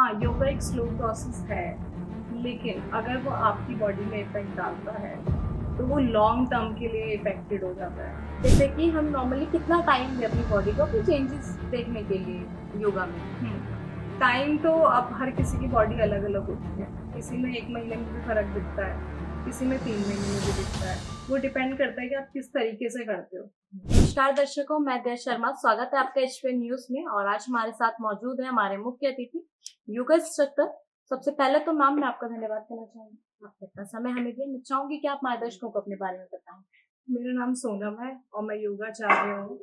हाँ, योगा एक slow process है, लेकिन अगर वो आपकी बॉडी में इफ़ेक्ट डालता है, तो वो लॉन्ग टर्म के लिए इफ़ेक्टेड हो जाता है। जैसे कि हम नॉर्मली कितना टाइम दें अपनी बॉडी को अपने चेंजेस देखने के लिए योगा में? टाइम तो अब हर किसी की बॉडी अलग-अलग होती है। किसी में 1 महीने में भी फ़र्क दिखता है, किसी में 3 महीने में भी दिखता है। वो डिपेंड करता है कि आप किस तरीके से करते हो। नमस्कार दर्शकों, मैं गैस शर्मा, स्वागत है आपका एचपीएन न्यूज में। और आज हमारे साथ मौजूद है हमारे मुख्य अतिथि योगा इंस्ट्रक्टर। सबसे पहले तो मैम मैं आपका धन्यवाद करना चाहूंगी, आपने इतना समय हमें दिया। मैं चाहूंगी कि आप हमारे दर्शकों को अपने बारे में बताएं। मेरा नाम सोनम है और मैं योगाचार्य हूँ।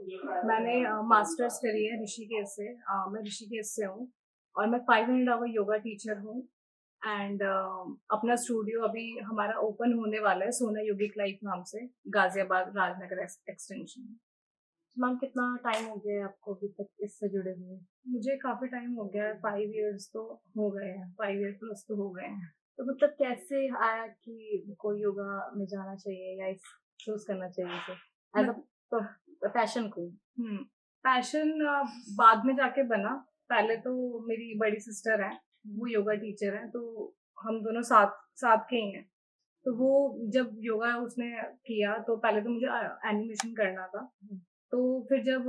मैंने मास्टर्स करी है ऋषिकेश से। मैं ऋषिकेश से हूँ और मैं 500 आवर योगा टीचर हूँ। एंड अपना स्टूडियो अभी हमारा ओपन होने वाला है सोना योगिक लाइफ नाम से, गाजियाबाद राजनगर एक्सटेंशन में। तो मैम कितना टाइम हो गया है आपको अभी तक इससे जुड़े हुए? मुझे काफ़ी टाइम हो गया है, 5 इयर्स तो हो गए हैं, 5 ईयर प्लस तो हो गए हैं। तो मतलब कैसे आया कि कोई योगा में जाना चाहिए या इस चूज करना चाहिए इसे एज मत अ पैशन को? हुँ, पैशन बाद में जाके बना। पहले तो मेरी बड़ी सिस्टर है, वो योगा टीचर है, तो हम दोनों साथ साथ के ही हैं। तो वो जब योगा उसने किया तो पहले तो मुझे एनिमेशन करना था। तो फिर जब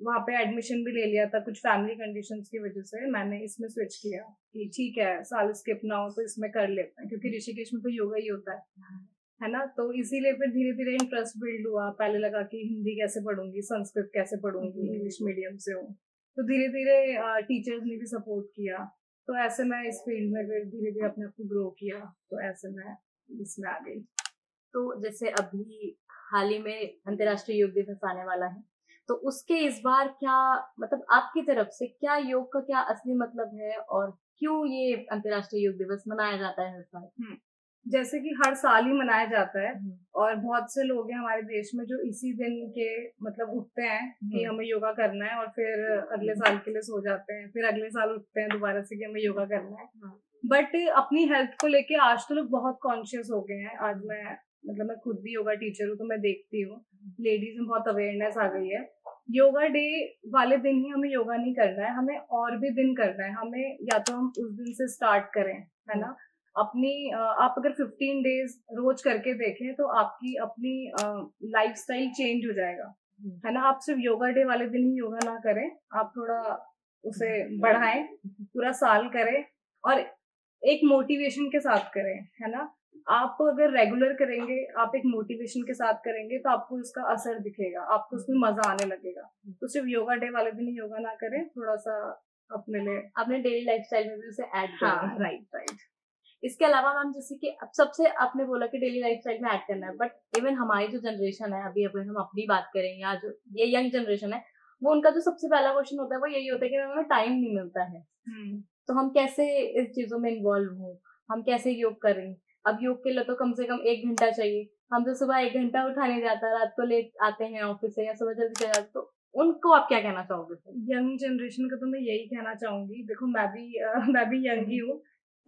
वहाँ पे एडमिशन भी ले लिया था कुछ फैमिली कंडीशंस की वजह से, मैंने इसमें स्विच किया कि ठीक है, साल स्किप ना हो तो इसमें कर लेते हैं क्योंकि ऋषिकेश में तो योगा ही होता है ना? तो इसीलिए फिर धीरे-धीरे इंटरेस्ट बिल्ड हुआ। पहले लगा कि हिंदी कैसे पढ़ूँगी, संस्कृत कैसे पढ़ूँगी, इंग्लिश मीडियम से हूँ। तो धीरे-धीरे टीचर्स ने भी सपोर्ट किया। तो ऐसे मैं इस फील्ड में फिर धीरे-धीरे अपने आप को ग्रो किया, तो ऐसे मैं इसमें आ गई। तो जैसे अभी हाल ही में अंतर्राष्ट्रीय योग दिवस आने वाला है, तो उसके इस बार क्या मतलब आपकी तरफ से क्या योग का क्या असली मतलब है और क्यों ये अंतर्राष्ट्रीय योग दिवस मनाया जाता है हर साल? हुँ। जैसे कि हर साल ही मनाया जाता है हुँ, और बहुत से लोग हैं हमारे देश में जो इसी दिन के मतलब उठते हैं कि हुँ, हमें योगा करना है और फिर अगले साल के लिए सो जाते हैं। फिर अगले साल उठते हैं दोबारा से कि हमें योगा करना है। हाँ, बट अपनी हेल्थ को लेके आज तो लोग बहुत कॉन्शियस हो गए हैं। आज मैं मतलब मैं खुद भी योगा टीचर हूँ तो मैं देखती हूँ, लेडीज़ में बहुत अवेयरनेस आ गई है। योगा डे वाले दिन ही हमें योगा नहीं करना है, हमें और भी दिन करना है। हमें या तो हम उस दिन से स्टार्ट करें, है ना? अपनी आप अगर 15 डेज़ रोज़ करके देखें तो आपकी अपनी लाइफ़स्टाइल चेंज हो जाएगा, हुँ, है ना? आप सिर्फ़ योगा डे वाले दिन ही योगा ना करें, आप थोड़ा उसे बढ़ाएँ, पूरा साल करें और एक मोटिवेशन के साथ करें, है ना? आप अगर रेगुलर करेंगे, आप एक मोटिवेशन के साथ करेंगे तो आपको इसका असर दिखेगा, आपको उसमें मज़ा आने लगेगा। तो सिर्फ़ योगा डे वाले दिन ही योगा ना करें, थोड़ा-सा अपने लिए। अपने डेली लाइफ़स्टाइल में भी उसे ऐड हाँ, करें। Right, right. इसके अलावा मैम जैसे कि अब सबसे आपने बोला कि डेली लाइफ़स्टाइल में ऐड करना है, बट इवन हमारी जो जनरेशन है, अभी अगर हम अपनी बात करें या जो ये यंग जनरेशन है, वो उनका जो सबसे पहला क्वेश्चन होता है वो यही होता है कि मैम हमें टाइम नहीं मिलता है। हुँ। तो हम कैसे इस चीज़ों में इन्वॉल्व हों? हम कैसे योग करें? अब योग के लिए तो कम से कम 1 घंटा चाहिए। हम तो सुबह 1 घंटा उठा नहीं जाता, रात को लेट आते हैं ऑफ़िस से या सुबह जल्दी चले जाते, तो उनको आप क्या कहना चाहोगे फिर? यंग जनरेशन को तो मैं यही कहना चाहूँगी, देखो मैं भी मैं भी यंग ही हूँ।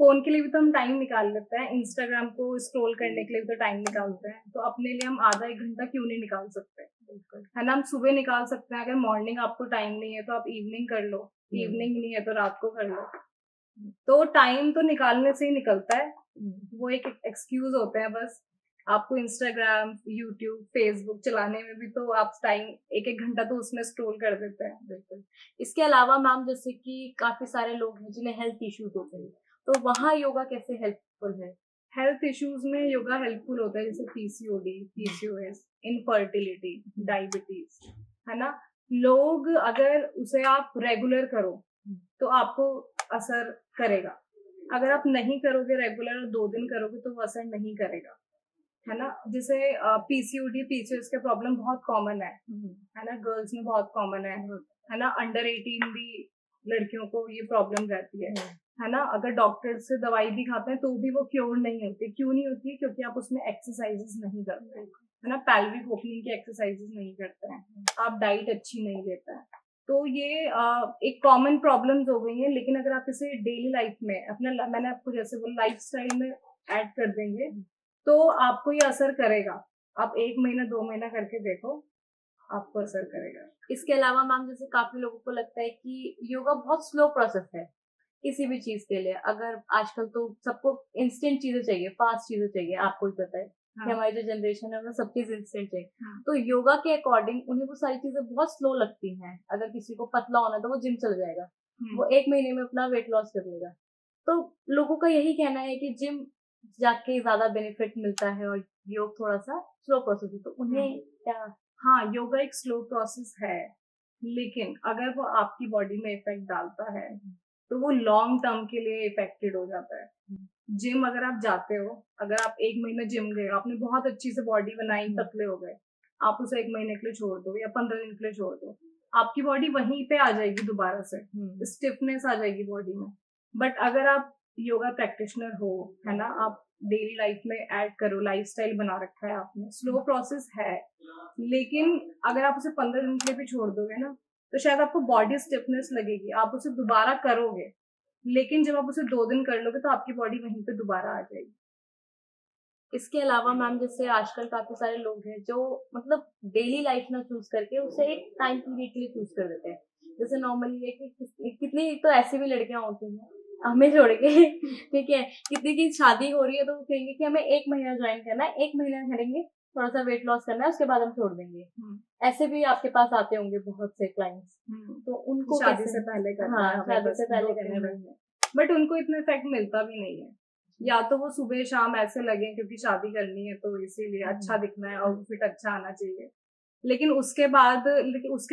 फ़ोन के लिए भी तो हम टाइम निकाल लेते हैं, इंस्टाग्राम को स्क्रॉल करने के लिए भी तो टाइम निकालते हैं, तो अपने लिए हम आधा 1 घंटा क्यों नहीं निकाल सकते? बिल्कुल। है ना? हम सुबह निकाल सकते हैं, अगर मॉर्निंग आपको टाइम नहीं है तो आप इवनिंग कर लो, हुँ, इवनिंग नहीं है तो रात को कर लो। तो टाइम तो निकालने से ही निकलता है, हुँ। वो एक एक्सक्यूज़ होते हैं बस। आपको इंस्टाग्राम, यूट्यूब, फेसबुक चलाने में भी तो आप टाइम 1-1 घंटा तो उसमें स्क्रॉल कर देते हैं। बिल्कुल। इसके अलावा मैम जैसे कि काफ़ी सारे लोग हैं जिन्हें हेल्थ इश्यूज़ होते हैं, तो वहाँ योगा कैसे हेल्पफुल है? हेल्थ इश्यूज़ में योगा हेल्पफुल होता है जैसे पीसीओडी, पीसीओएस, इनफर्टिलिटी, हुँ, डायबिटीज़, है ना? लोग अगर उसे आप रेगुलर करो, हुँ, तो आपको असर करेगा। अगर आप नहीं करोगे रेगुलर और 2 दिन करोगे तो वो असर नहीं करेगा, है ना? जैसे पीसीओडी, पीसीओएस का प्रॉब्लम बहुत कॉमन हुँ, है ना? गर्ल्स में बहुत कॉमन बहुत है ना? अंडर 18 भी लड़कियों को ये प्रॉब्लम रहती हुँ, है ना? अगर डॉक्टर से दवाई भी खाते हैं तो भी वो क्योर नहीं होती। क्यों नहीं होती? क्योंकि आप उसमें एक्सरसाइज़ेज़ नहीं करते, बिल्कुल। है ना? पेल्विक ओपनिंग की एक्सरसाइज़ेज़ नहीं करते हैं, आप डाइट अच्छी नहीं लेते हैं। तो ये एक कॉमन प्रॉब्लम्स हो गई हैं, लेकिन अगर आप इसे डेली लाइफ में अपना ल मैंने आपको जैसे बोला लाइफ़स्टाइल में ऐड कर देंगे, हुँ। तो आपको ये असर करेगा। आप 1 महीना, 2 महीना करके देखो, आपको असर करेगा। इसके अलावा मैम जैसे काफ़ी लोगों को लगता है कि योगा बहुत स्लो प्रोसेस है। किसी भी चीज के लिए, अगर आजकल तो सबको इंस्टेंट चीजें चाहिए, फास्ट चीजें चाहिए, आपको भी पता है कि हाँ, हमारी जो जनरेशन है वो सब चीज इंस्टेंट चाहिए। हाँ, तो योगा के अकॉर्डिंग उन्हें वो सारी चीजें बहुत स्लो लगती हैं। अगर किसी को पतला होना है तो वो जिम चल जाएगा, हम्म, वो 1 महीने में अपना वेट लॉस कर लेगा। तो लोगों का यही कहना है कि जिम जाके ज्यादा बेनिफिट मिलता है और योग थोड़ा सा स्लो प्रोसेस है, तो उन्हें क्या? हाँ, योगा एक स्लो प्रोसेस है, लेकिन अगर वो आपकी बॉडी में इफेक्ट डालता है तो वो लॉन्ग टर्म के लिए इफेक्टेड हो जाता है। जिम अगर आप जाते हो, अगर आप 1 महीना जिम गए, आपने बहुत अच्छी से बॉडी बनाई, पतले हो गए, आप उसे 1 महीने के लिए छोड़ दो या 15 दिन के लिए छोड़ दो, आपकी बॉडी वहीं पे आ जाएगी दोबारा से, स्टिफनेस आ जाएगी बॉडी में। बट अगर आप योगा प्रैक्टिशनर हो, है ना, आप डेली लाइफ में ऐड करो, लाइफस्टाइल बना रखा है आपने, स्लो प्रोसेस है, लेकिन अगर आप उसे 15 दिन के लिए भी छोड़ दोगे ना, तो शायद आपको बॉडी स्टिफनेस लगेगी, आप उसे दोबारा करोगे, लेकिन जब आप उसे 2 दिन कर लोगे तो आपकी बॉडी वहीं पे दोबारा आ जाएगी। इसके अलावा मैम जैसे आजकल काफी सारे लोग हैं जो मतलब डेली लाइफ ना चूज करके उसे एक टाइम पीरियड के लिए चूज कर देते हैं। जैसे नॉर्मली है कि कितनी तो ऐसी भी लड़कियां होती हैं हमें छोड़ के ठीक है, कितनी की शादी हो रही है तो वो कहेंगे कि हमें 1 महीना ज्वाइन करना है, 1 महीना करेंगे, थोड़ा सा वेट लॉस करना है, उसके बाद हम छोड़ देंगे। ऐसे भी आपके पास आते होंगे बहुत से क्लाइंट्स, तो उनको शादी कैसे? से पहले करना हाँ, है हमें, शादी बस से पहले 2-3 करना है। महीने, बट उनको इतना इफेक्ट मिलता भी नहीं है। या तो वो सुबह शाम ऐसे लगे क्योंकि शादी करनी है तो इसीलिए अच्छा दिखना है, आउटफिट अच्छा आना चाहिए, लेकिन उसके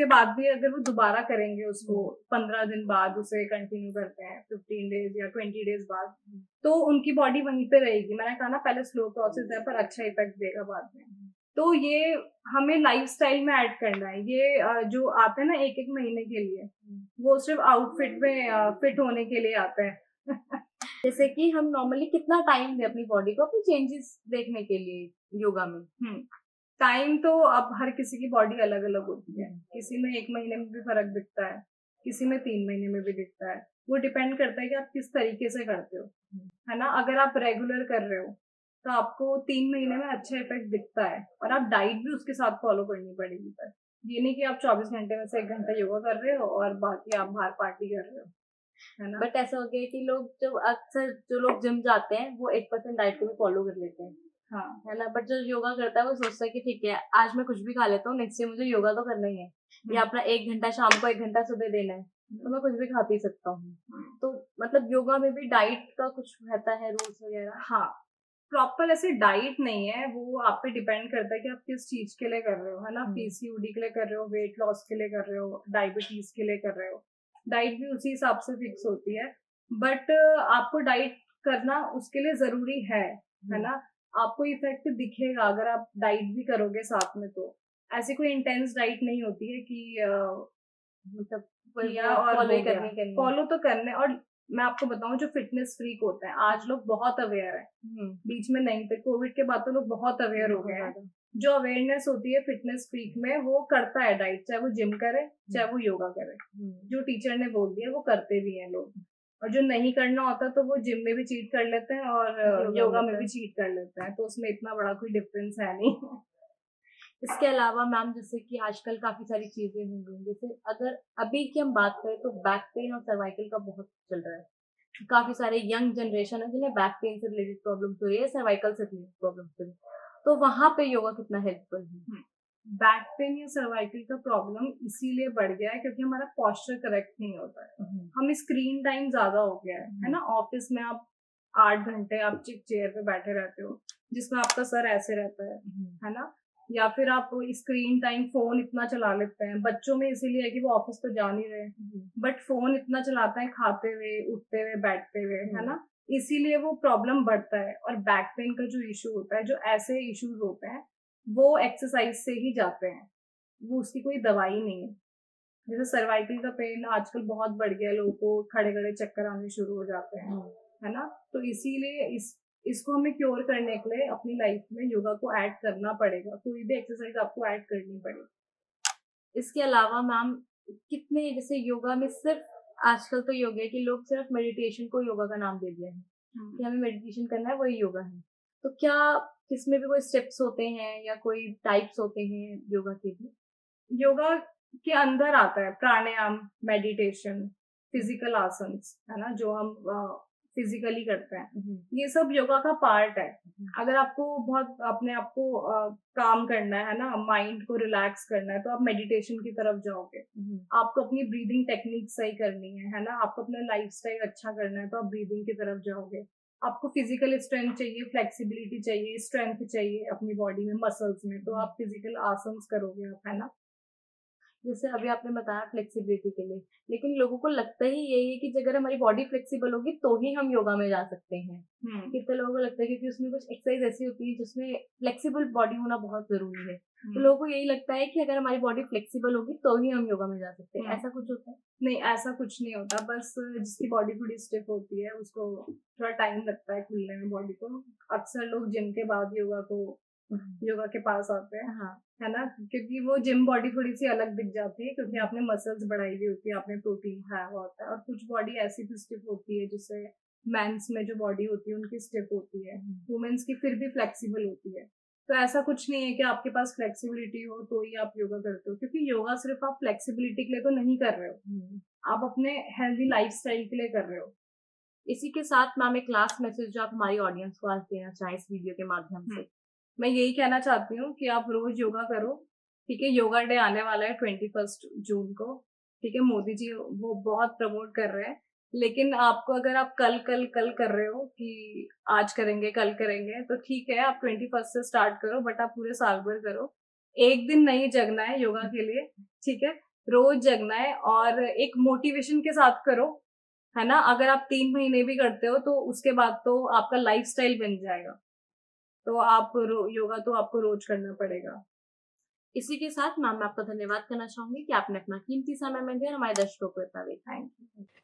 बाद भी अगर वो दोबारा करेंगे उसको 15 दिन बाद, उसे कंटिन्यू करते हैं 15 डेज या 20 डेज बाद, तो उनकी बॉडी वहीं पे रहेगी। मैंने कहा ना पहले स्लो प्रोसेस है पर अच्छा इफेक्ट देगा बाद में। तो ये हमें लाइफस्टाइल में ऐड करना है। ये जो आते हैं ना एक एक महीने के लिए, वो सिर्फ आउटफिट में फिट होने के लिए आते हैं। जैसे कि हम नॉर्मली कितना टाइम दें अपनी बॉडी को अपनी चेंजेस देखने के लिए योगा में? टाइम तो अब हर किसी की बॉडी अलग अलग होती है, किसी में 1 महीने में भी फर्क दिखता है, किसी में 3 महीने में भी दिखता है। वो डिपेंड करता है कि आप किस तरीके से करते हो, है ना। अगर आप रेगुलर कर रहे हो तो आपको 3 महीने में अच्छा इफेक्ट दिखता है, और आप डाइट भी उसके साथ फॉलो करनी पड़ेगी। पर ये नहीं कि आप 24 घंटे में से 1 घंटा योगा कर रहे हो और बाकी आप बाहर पार्टी कर रहे हो, है ना। बट ऐसा हो गया है कि लोग जो अक्सर जो लोग जिम जाते हैं वो 1% डाइट को भी फॉलो कर लेते हैं, हाँ, है ना। बट जो योगा करता है वो सोचता है कि ठीक है आज मैं कुछ भी खा लेता हूँ, नेक्स्ट डे मुझे योगा तो करना ही है, या अपना 1 घंटा शाम को 1 घंटा सुबह देना है, तो मैं कुछ भी खा पी सकता हूँ। तो मतलब योगा में भी डाइट का कुछ रहता है रूल्स वगैरह? हाँ, प्रॉपर ऐसे डाइट नहीं है, वो आप पे डिपेंड करता है कि आप किस चीज के लिए कर रहे हो, है ना। पीसीओडी के लिए कर रहे हो, वेट लॉस के लिए कर रहे हो, डायबिटीज के लिए कर रहे हो, डाइट भी उसी हिसाब से फिक्स होती है। बट आपको डाइट करना उसके लिए जरूरी है ना। आपको इफेक्ट दिखेगा अगर आप डाइट भी करोगे साथ में, तो ऐसी कोई इंटेंस डाइट नहीं होती है कि मतलब किया और फॉलो हो ही गया। करनी है। फॉलो तो करने, और मैं आपको बताऊं जो फिटनेस फ्रीक होते हैं आज लोग बहुत अवेयर है, बीच में नहीं थे, कोविड के बाद तो लोग बहुत अवेयर हो गए हैं। जो अवेयरनेस होती है फिटनेस फ्रीक में, वो करता है डाइट, चाहे वो जिम करे चाहे वो योगा करे। जो टीचर ने बोल दिया वो करते भी हैं लोग, और जो नहीं करना होता तो वो जिम में भी चीट कर लेते हैं और योगा में भी चीट कर लेते हैं, तो उसमें इतना बड़ा कोई डिफरेंस है नहीं। इसके अलावा मैम जैसे कि आजकल काफी सारी चीजें हो गई, जैसे अगर अभी की हम बात करें तो बैक पेन और सर्वाइकल का बहुत चल रहा है। काफी सारे यंग जनरेशन है जिन्हें बैक पेन से रिलेटेड प्रॉब्लम हो रही है, सर्वाइकल से रिलेटेड प्रॉब्लम हो रही है, तो वहां पे योगा कितना हेल्पफुल है? बैक पेन या सर्वाइकल का प्रॉब्लम इसीलिए बढ़ गया है क्योंकि हमारा पोस्चर करेक्ट नहीं होता है। हमें स्क्रीन टाइम ज्यादा हो गया है ना। ऑफिस में आप 8 घंटे आप चेयर पे बैठे रहते हो, जिसमें आपका सर ऐसे रहता है ना। या फिर आप स्क्रीन टाइम फोन इतना चला लेते हैं, बच्चों में इसीलिए है कि वो ऑफिस तो जा नहीं रहे, बट फोन इतना चलाते हैं खाते हुए, उठते हुए, बैठते हुए, है ना। इसीलिए वो प्रॉब्लम बढ़ता है। और बैक पेन का जो इशू होता है, जो ऐसे इश्यूज होते हैं, वो एक्सरसाइज से ही जाते हैं, वो उसकी कोई दवाई नहीं है। जैसे सर्वाइकल का पेन आजकल बहुत बढ़ गया है, लोगों को खड़े खड़े चक्कर आने शुरू हो जाते हैं, है ना। तो इसीलिए इसको हमें क्योर करने के लिए अपनी लाइफ में योगा को ऐड करना पड़ेगा, कोई भी एक्सरसाइज आपको ऐड करनी पड़ेगी। इसके अलावा मैम कितने जैसे योगा में सिर्फ आजकल तो योगा है कि लोग सिर्फ मेडिटेशन को योगा का नाम दे दिया है कि हमें मेडिटेशन करना है वही योगा है, तो क्या इसमें भी कोई स्टेप्स होते हैं या कोई टाइप्स होते हैं योगा के भी? योगा के अंदर आता है प्राणायाम, मेडिटेशन, फिजिकल आसन्स है ना, जो हम फिजिकली करते हैं, ये सब योगा का पार्ट है। अगर आपको बहुत अपने आप को काम करना है ना, माइंड को रिलैक्स करना है, तो आप मेडिटेशन की तरफ जाओगे। आपको अपनी ब्रीदिंग टेक्निक सही करनी है ना, आपको अपना लाइफस्टाइल अच्छा करना है, तो आप ब्रीदिंग की तरफ जाओगे। आपको फिजिकल स्ट्रेंथ चाहिए, फ्लेक्सिबिलिटी चाहिए, स्ट्रेंथ चाहिए अपनी बॉडी में, मसल्स में, तो आप फिजिकल आसन्स करोगे आप, है ना। जैसे अभी आपने बताया फ्लेक्सिबिलिटी के लिए, लेकिन लोगों को लगता ही यही है कि अगर हमारी बॉडी फ्लेक्सिबल होगी तो ही हम योगा में जा सकते हैं। कितने लोगों को लगता है क्योंकि उसमें कुछ एक्सरसाइज ऐसी होती है जिसमें फ्लेक्सिबल बॉडी होना बहुत जरूरी है, तो लोगों को यही लगता है कि अगर हमारी बॉडी फ्लेक्सिबल होगी तो ही हम योगा में जा सकते हैं। ऐसा कुछ होता है? नहीं, ऐसा कुछ नहीं होता। बस जिसकी बॉडी थोड़ी स्टिफ होती है उसको थोड़ा टाइम लगता है खुलने में बॉडी को। अक्सर लोग जिम के बाद योगा के पास आते हैं, हाँ, है ना, क्योंकि वो जिम बॉडी थोड़ी सी अलग दिख जाती है, क्योंकि आपने मसल्स बढ़ाई हुई होती है, आपने प्रोटीन खाया हुआ होता है। और कुछ बॉडी ऐसी भी स्टिफ होती है, जिससे मेंस में जो बॉडी होती है उनकी स्टिफ होती है, वुमेन्स की फिर भी फ्लेक्सिबल होती है। तो ऐसा कुछ नहीं है कि आपके पास फ्लेक्सिबिलिटी हो तो ही आप योगा करते हो, क्योंकि योगा सिर्फ आप फ्लेक्सिबिलिटी के लिए तो नहीं कर रहे हो, आप अपने हेल्दी लाइफस्टाइल के लिए कर रहे हो। इसी के साथ मैम एक लास्ट मैसेज जो आप हमारी ऑडियंस को आज देना चाहें इस वीडियो के माध्यम से। मैं यही कहना चाहती हूँ कि आप रोज योगा करो, ठीक है। योगा डे आने वाला है 21 जून को, ठीक है। मोदी जी वो बहुत प्रमोट कर रहे हैं, लेकिन आपको अगर आप कल कल कल कर रहे हो कि आज करेंगे कल करेंगे, तो ठीक है, आप 21 से स्टार्ट करो, बट आप पूरे साल भर करो। एक दिन नहीं जगना है योगा के लिए, ठीक है, रोज जगना है, और एक मोटिवेशन के साथ करो, है ना। अगर आप 3 महीने भी करते हो तो उसके बाद तो आपका लाइफस्टाइल बन जाएगा, तो आप योगा तो आपको रोज करना पड़ेगा। इसी के साथ मैम मैं आपका धन्यवाद करना चाहूंगी कि आपने अपना कीमती समय में दिया और हमारे दर्शकों को इतना भी। Thank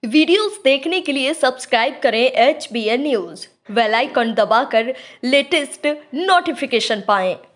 you. वीडियोस देखने के लिए सब्सक्राइब करें HBN न्यूज, बेल आइकन दबाकर लेटेस्ट नोटिफिकेशन पाएं।